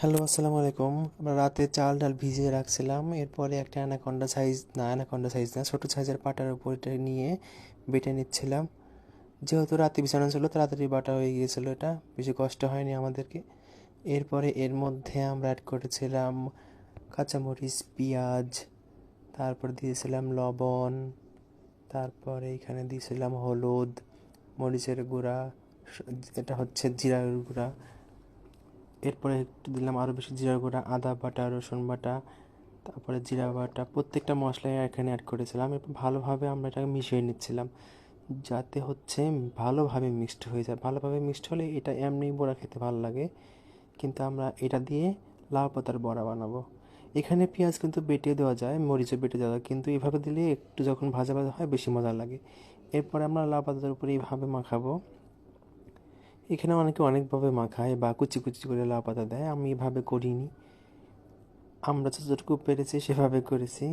Hello, আসসালামু আলাইকুম। আমরা রাতে চাল ডাল ভিজিয়ে রাখছিলাম। এরপরে একটা অ্যানাকোন্ডা সাইজ না, ছোটো সাইজের পাটার উপর এটা নিয়ে বেটে নিচ্ছিলাম। যেহেতু রাতে বিছানা ছিল, তাড়াতাড়ি বাটা হয়ে গিয়েছিল, এটা বেশি কষ্ট হয়নি আমাদেরকে। এরপরে এর মধ্যে আমরা অ্যাড করেছিলাম কাঁচামরিচ, পেঁয়াজ, তারপর দিয়েছিলাম লবণ, তারপরে এখানে দিয়েছিলাম হলুদ, মরিচের গুঁড়া, এটা হচ্ছে জিরার গুঁড়া। এরপরে একটু দিলাম আরও বেশি জিরার গুঁড়া, আদা বাটা, রসুন বাটা, তারপরে জিরা বাটা, প্রত্যেকটা মশলাই এখানে অ্যাড করেছিলাম। এরপর ভালোভাবে আমরা এটাকে মিশিয়ে নিচ্ছিলাম, যাতে হচ্ছে ভালোভাবে মিক্সড হয়ে যায়। ভালোভাবে মিক্সড হলে এটা এমনি বড়া খেতে ভালো লাগে, কিন্তু আমরা এটা দিয়ে লাউ পাতার বড়া বানাবো। এখানে পেঁয়াজ কিন্তু বেটে দেওয়া যায়, মরিচও বেটে দেওয়া যায়, কিন্তু এভাবে দিলে একটু যখন ভাজা ভাজা হয় বেশি মজা লাগে। এরপরে আমরা লাউ পাতার উপরে এইভাবে মাখাবো। এখানে অনেকে অনেকভাবে মাখায় বা কুচি কুচি করে লাউ পাতা দেয়, আমি এভাবে করিনি। আমরা যতটুকু পেরেছি সেভাবে করেছি।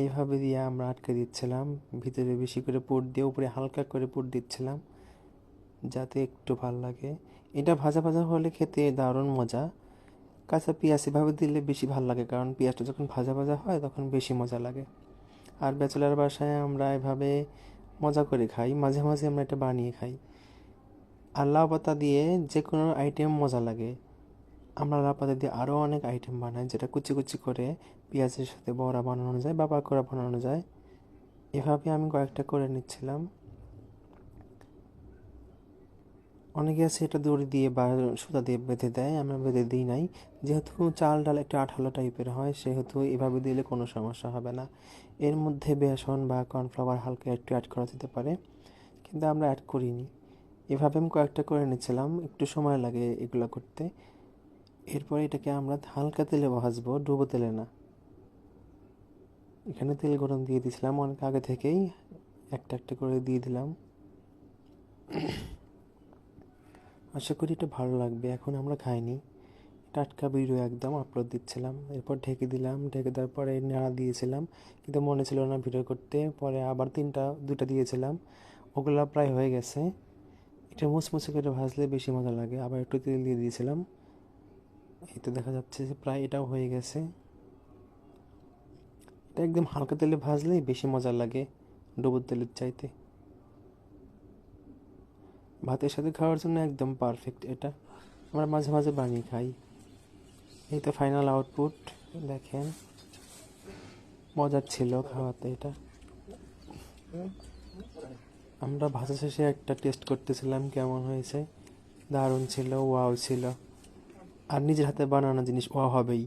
এইভাবে দিয়ে আমরা আটকে দিচ্ছিলাম, ভিতরে বেশি করে পুর দিয়ে উপরে হালকা করে পুর দিচ্ছিলাম, যাতে একটু ভাল লাগে। এটা ভাজা ভাজা হলে খেতে দারুণ মজা। কাঁচা পেঁয়াজ এভাবে দিলে বেশি ভাল লাগে, কারণ পেঁয়াজটা যখন ভাজা ভাজা হয় তখন বেশি মজা লাগে। আর ব্যাচেলার বাসায় আমরা এভাবে মজা করে খাই, মাঝে মাঝে আমরা এটা বানিয়ে খাই। আর লাউ পাতা দিয়ে যে কোনো আইটেম মজা লাগে। আমরা লাউ পাতা দিয়ে আরও অনেক আইটেম বানাই, যেটা কুচি কুচি করে পেঁয়াজের সাথে বড়া বানানো যায় বা পাকোড়া বানানো যায়। এভাবে আমি কয়েকটা করে নিচ্ছিলাম। অনেকে আছে এটা দড়ি দিয়ে বা সুতা দিয়ে বেঁধে দেয়, আমরা বেঁধে দিই নাই। যেহেতু চাল ডাল একটা আঠালো টাইপের হয়, সেহেতু এভাবে দিলে কোনো সমস্যা হবে না। এর মধ্যে বেসন বা কর্নফ্লাওয়ার হালকা একটু অ্যাড করা যেতে পারে, কিন্তু আমরা অ্যাড করিনি। এভাবে আমি কয়েকটা করে নিচ্ছিলাম, একটু সময় লাগে এগুলো করতে। এরপরে এটাকে আমরা হালকা তেলে ভাজবো, ডুবো তেলে না। এখানে তেল গরম দিয়ে দিয়েছিলাম অনেক আগে থেকেই, একটা একটা করে দিয়ে দিলাম। আশা করি এটা ভালো লাগবে। এখন আমরা খাইনি, টাটকা ভিডিও একদম আপলোড দিচ্ছিলাম। এরপর ঢেকে দিলাম, ঢেকে দেওয়ার পরে নাড়া দিয়েছিলাম, কিন্তু মনে ছিল না ভিডিও করতে। পরে আবার দুটা দিয়েছিলাম, ওগুলো প্রায় হয়ে গেছে। এটা মুচমুচে করে ভাজলে বেশি মজা লাগে। আবার একটু তেল দিয়ে দিয়েছিলাম, এই তো দেখা যাচ্ছে যে প্রায় এটাও হয়ে গেছে। এটা একদম হালকা তেলে ভাজলেই বেশি মজা লাগে ডুবো তেলের চাইতে। ভাতের সাথে খাওয়ার জন্য একদম পারফেক্ট এটা। আমরা মাঝে মাঝে বানিয়ে খাই। এই তো ফাইনাল আউটপুট, দেখেন মজার ছিল খাওয়াতে এটা। আমরা ভাজা শেষে একটা টেস্ট করতেছিলাম কেমন হয়েছে। দারুণ ছিল, ওয়াও ছিল। আর নিজের হাতে বানানো জিনিস ওয়াও হবেই।